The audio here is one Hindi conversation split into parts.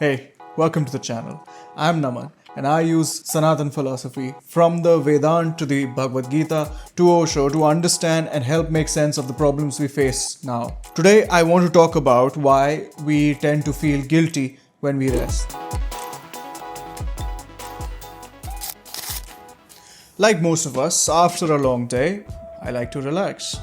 Hey, welcome to the channel. I'm Naman and I use Sanatan philosophy from the Vedanta to the Bhagavad Gita to Osho to understand and help make sense of the problems we face now. Today I want to talk about why we tend to feel guilty when we rest. Like most of us, after a long day, I like to relax.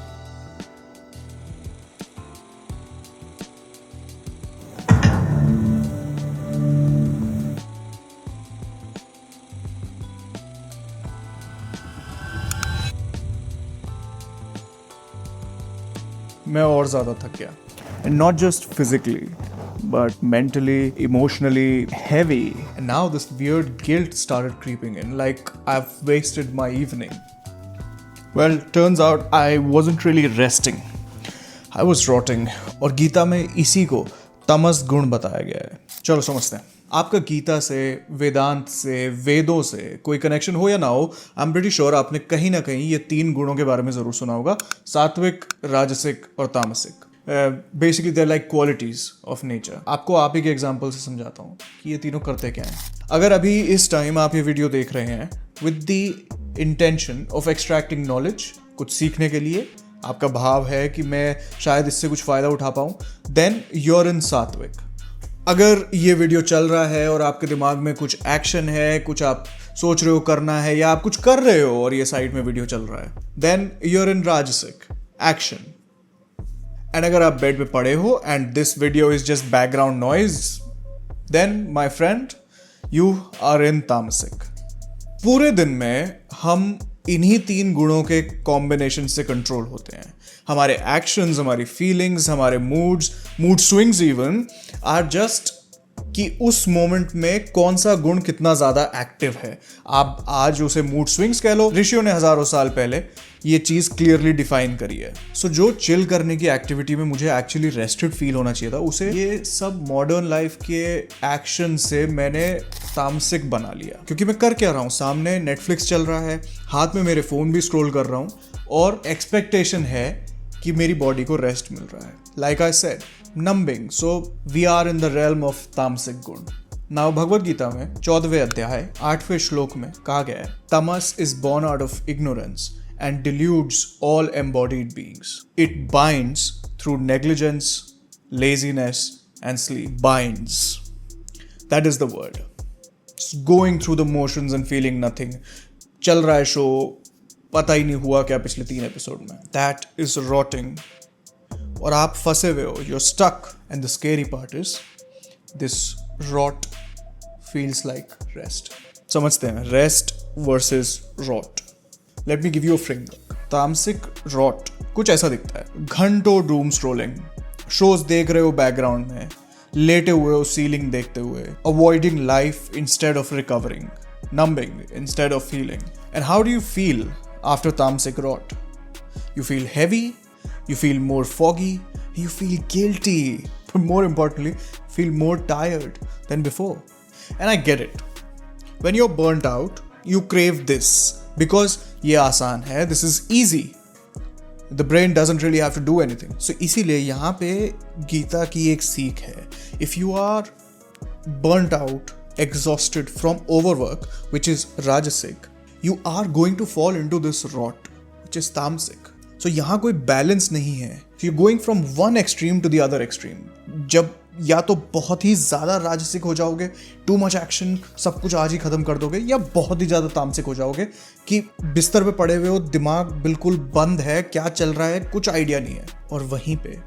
मैं और ज़्यादा थक गया. And not just physically, but mentally, emotionally heavy. And now this weird guilt started creeping in, like I've wasted my evening. Well, turns out I wasn't really resting. I was rotting. और गीता में इसी को तमस गुण बताया गया है. चलो समझते हैं. आपका गीता से, वेदांत से, वेदों से कोई कनेक्शन हो या ना हो, आई एम प्रीटी श्योर आपने कहीं ना कहीं ये 3 गुणों के बारे में जरूर सुना होगा. सात्विक, राजसिक और तामसिक. Basically they like qualities of nature. आपको आप ही के एग्जाम्पल से समझाता हूँ कि ये तीनों करते क्या हैं. अगर अभी इस टाइम आप ये वीडियो देख रहे हैं with the intention of extracting knowledge, कुछ सीखने के लिए, आपका भाव है कि मैं शायद इससे कुछ फायदा उठा पाऊं, देन यूर इन सात्विक. अगर ये वीडियो चल रहा है और आपके दिमाग में कुछ एक्शन है, कुछ आप सोच रहे हो करना है, या आप कुछ कर रहे हो और ये साइड में वीडियो चल रहा है, देन यूर इन राजसिक, एक्शन. एंड अगर आप बेड पे पड़े हो and this video is just background noise, then my friend you are in तामसिक. पूरे दिन में हम इन्हीं 3 गुणों के कॉम्बिनेशन से कंट्रोल होते हैं. हमारे एक्शंस, हमारी फीलिंग्स, हमारे mood swings even are just कि उस मोमेंट में कौन सा गुण कितना ज्यादा एक्टिव है. आप आज उसे मूड स्विंग्स कह लो. ऋषियों ने हजारों साल पहले ये चीज क्लियरली डिफाइन करी है. सो जो चिल करने की एक्टिविटी में मुझे एक्चुअली रेस्टेड फील होना चाहिए था, उसे ये सब मॉडर्न लाइफ के एक्शन से मैंने तामसिक बना लिया. क्योंकि मैं कर क्या रहा हूँ, सामने नेटफ्लिक्स चल रहा है, हाथ में मेरे फोन भी स्क्रॉल कर रहा हूँ और एक्सपेक्टेशन है कि मेरी बॉडी को रेस्ट मिल रहा है. Like I said, numbing. So we are in the realm of तामसिक गुण. नाउ भगवद गीता में 14वें अध्याय 8वें श्लोक में कहा गया है, तमस is born out of ignorance and deludes all embodied beings. It binds through negligence, laziness and sleep. Binds. That is the word. It's going through the motions and feeling nothing. चल रहा है शो, पता ही नहीं हुआ क्या पिछले 3 एपिसोड में. That is rotting. और आप फंसे हुए हो. You're stuck. And the scary part is, this rot feels like rest. समझते हैं, rest versus rot. Let me give you a framework. तामसिक rot कुछ ऐसा दिखता है. घंटों डूम स्ट्रोलिंग, शोज देख रहे हो बैकग्राउंड में, लेटे हुए हो सीलिंग देखते हुए, avoiding life instead of recovering, numbing instead of feeling. And how do you feel after tamasic rot? You feel heavy, you feel more foggy, you feel guilty, but more importantly, feel more tired than before. And I get it. When you're burnt out, you crave this because ये आसान है, this is easy. The brain doesn't really have to do anything. So इसीलिए यहाँ पे गीता की एक सीख है. If you are burnt out, exhausted from overwork, which is rajasic, you are going to fall into this rot, which is tamasic. So यहाँ कोई बैलेंस नहीं है. So you're going from one extreme to the other extreme. जब या तो बहुत ही ज़्यादा राजसिक हो जाओगे, टू मच एक्शन, सब कुछ आज ही ख़त्म कर दोगे, या बहुत ही ज़्यादा तामसिक हो जाओगे कि बिस्तर पे पड़े हुए हो, दिमाग बिल्कुल बंद है, क्या चल रहा है कुछ आइडिया नहीं है. और वहीं पे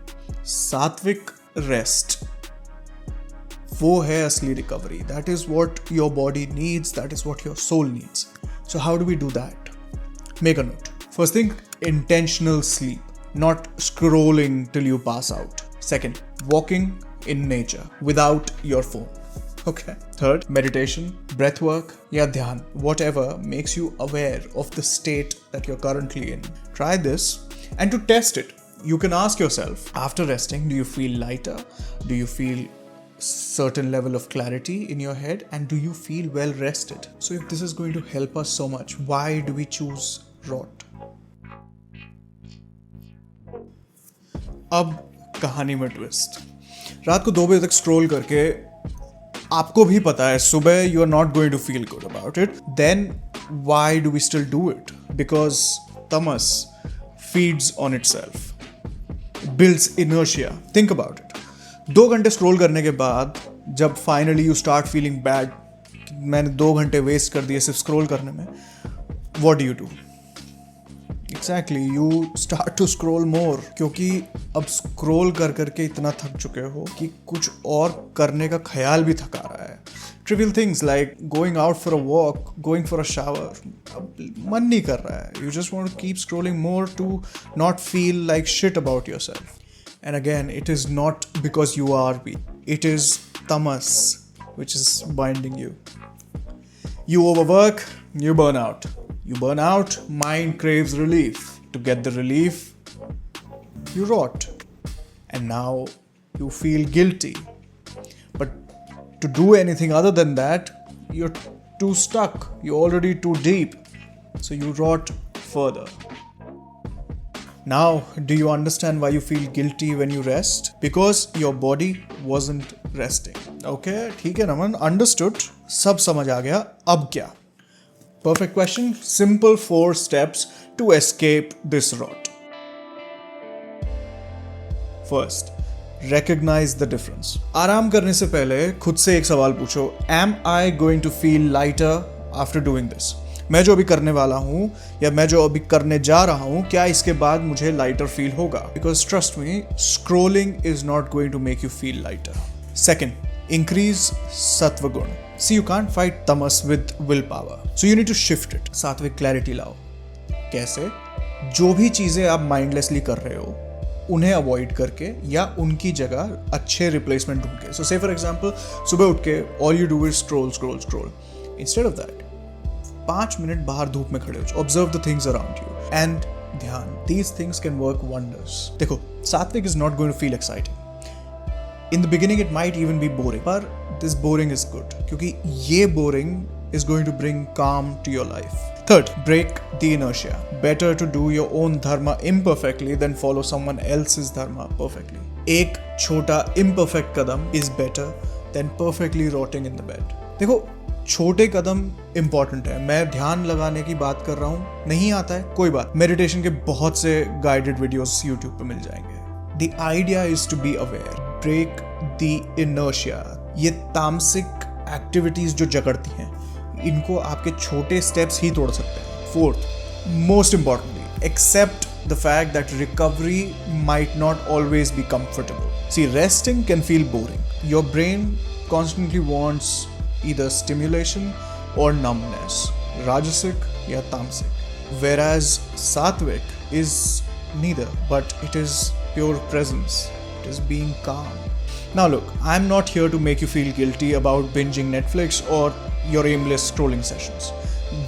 सात्विक रेस्ट, वो है असली recovery. That is what your body needs, that is what your soul needs. So how do we do that? Make a note. First thing, intentional sleep, not scrolling till you pass out. Second, walking in nature without your phone. Okay. Third, meditation, breath work, या ध्यान, whatever makes you aware of the state that you're currently in. Try this, and to test it, you can ask yourself, after resting, do you feel lighter? Do you feel certain level of clarity in your head? And do you feel well rested? So if this is going to help us so much, why do we choose rot? अब कहानी में ट्विस्ट. रात को 2 बजे तक स्क्रॉल करके आपको भी पता है सुबह you are not going to feel good about it, then why do we still do it? Because tamas feeds on itself, builds inertia. Think about it. 2 घंटे स्क्रॉल करने के बाद जब finally you start feeling bad, मैंने 2 घंटे वेस्ट कर दिए सिर्फ स्क्रॉल करने में, what do you do? Exactly, you start to scroll more, क्योंकि अब स्क्रॉल कर करके इतना थक चुके हो कि कुछ और करने का ख्याल भी थका रहा है. Trivial things like going out for a walk, going for a shower, अब मन नहीं कर रहा है. You just want to keep scrolling more to not feel like shit about yourself. And again, it is not because you are weak. It is tamas which is binding you. You overwork, you burn out. You burn out, mind craves relief. To get the relief, you rot. And now you feel guilty. But to do anything other than that, you're too stuck. You're already too deep. So you rot further. Now, do you understand why you feel guilty when you rest? Because your body wasn't resting. Okay, ठीक है नमन, understood. सब समझ आ गया. अब क्या? Perfect question. Simple 4 steps to escape this rot. First, recognize the difference. आराम करने से पहले खुद से एक सवाल पूछो. Am I going to feel lighter after doing this? मैं जो अभी करने वाला हूँ या मैं जो अभी करने जा रहा हूँ, क्या इसके बाद मुझे लाइटर फील होगा? Because trust me, scrolling is not going to make you feel lighter. Second, increase सत्व गुण. सी यू कांट फाइट तमस with will power, so you need to shift it. सात्विक क्लैरिटी लाओ. कैसे? जो भी चीजें आप माइंडलेसली कर रहे हो उन्हें अवॉइड करके या उनकी जगह अच्छे रिप्लेसमेंट ढूंढ के. सो से फॉर एग्जाम्पल, सुबह उठ के all you do is scroll scroll scroll. Instead of that 5 minute बाहर धूप में खड़े हो, observe the things around you and dhyan. These things can work wonders. देखो, sattvic is not going to feel exciting. In the beginning it might even be boring, पर दिस बोरिंग इज गुड, क्योंकि ये boring is going to bring calm to your life. Third, break the inertia. Better to do your own dharma imperfectly than follow someone else's dharma perfectly. एक छोटा imperfect Kadam is better than perfectly rotting in the bed. देखो, छोटे कदम इंपॉर्टेंट है. मैं ध्यान लगाने की बात कर रहा हूं, नहीं आता है कोई बात, मेडिटेशन के बहुत से गाइडेड वीडियोस यूट्यूब पे मिल जाएंगे. The idea is to be aware, break the inertia. ये तामसिक एक्टिविटीज जो जकड़ती हैं, इनको आपके छोटे स्टेप्स ही तोड़ सकते हैं. Fourth, most importantly, accept the fact that recovery might not always be comfortable. See, resting can feel boring. Your brain constantly wants either stimulation or numbness, rajasic या tamasic, whereas sattvic is neither, but it is pure presence. It is being calm. Now look, I'm not here to make you feel guilty about binging Netflix or your aimless scrolling sessions.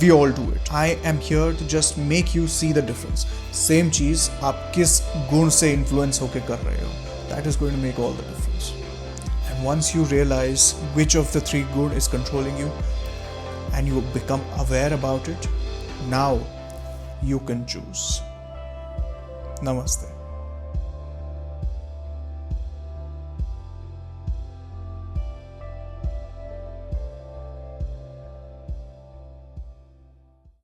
We all do it. I am here to just make you see the difference. Same चीज आप किस गुण से influence होके कर रहे हो, that is going to make all the difference. And once you realize which of the 3 gun is controlling you and you become aware about it, now you can choose. Namaste.